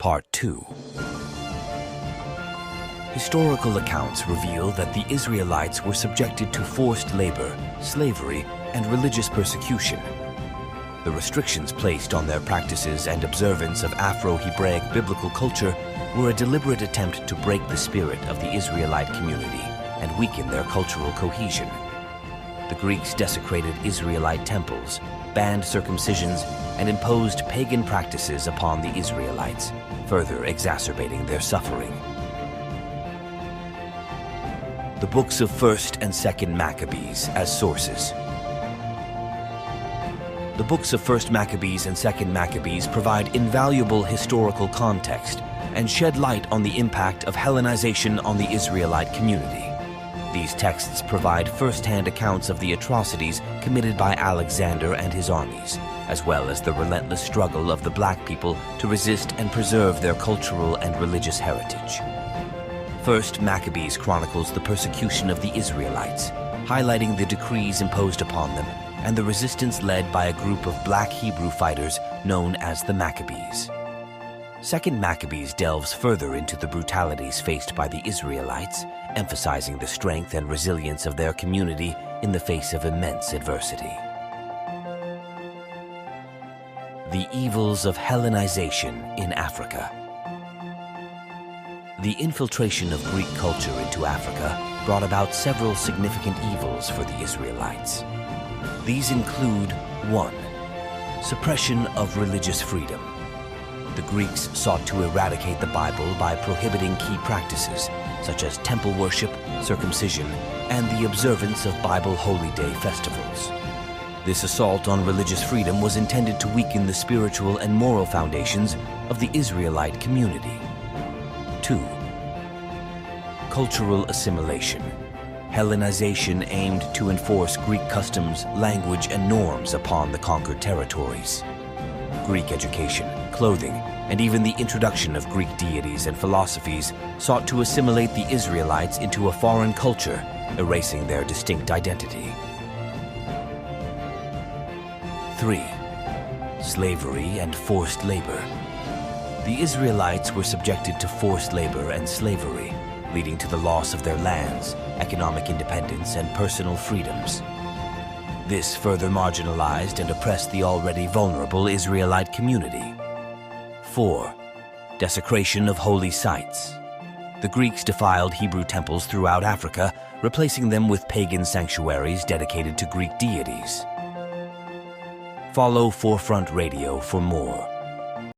Part 2. Historical accounts reveal that the Israelites were subjected to forced labor, slavery, and religious persecution. The restrictions placed on their practices and observance of Afro-Hebraic biblical culture were a deliberate attempt to break the spirit of the Israelite community and weaken their cultural cohesion. The Greeks desecrated Israelite temples, banned circumcisions, and imposed pagan practices upon the Israelites, further exacerbating their suffering. The books of 1st and 2nd Maccabees as sources. The books of 1st Maccabees and 2nd Maccabees provide invaluable historical context and shed light on the impact of Hellenization on the Israelite community. These texts provide first-hand accounts of the atrocities committed by Alexander and his armies, as well as the relentless struggle of the black people to resist and preserve their cultural and religious heritage. 1st Maccabees chronicles the persecution of the Israelites, highlighting the decrees imposed upon them and the resistance led by a group of black Hebrew fighters known as the Maccabees. 2nd Maccabees delves further into the brutalities faced by the Israelites, emphasizing the strength and resilience of their community in the face of immense adversity. The evils of Hellenization in Africa. The infiltration of Greek culture into Africa brought about several significant evils for the Israelites. These include 1. Suppression of religious freedom. The Greeks sought to eradicate the Bible by prohibiting key practices, such as temple worship, circumcision, and the observance of Bible Holy Day festivals. This assault on religious freedom was intended to weaken the spiritual and moral foundations of the Israelite community. 2. Cultural assimilation. Hellenization aimed to enforce Greek customs, language, and norms upon the conquered territories. Greek education, clothing, and even the introduction of Greek deities and philosophies sought to assimilate the Israelites into a foreign culture, erasing their distinct identity. 3. Slavery and forced labor. The Israelites were subjected to forced labor and slavery, leading to the loss of their lands, economic independence, and personal freedoms. This further marginalized and oppressed the already vulnerable Israelite community. 4. Desecration of holy sites. The Greeks defiled Hebrew temples throughout Africa, replacing them with pagan sanctuaries dedicated to Greek deities. Follow Forefront Radio for more.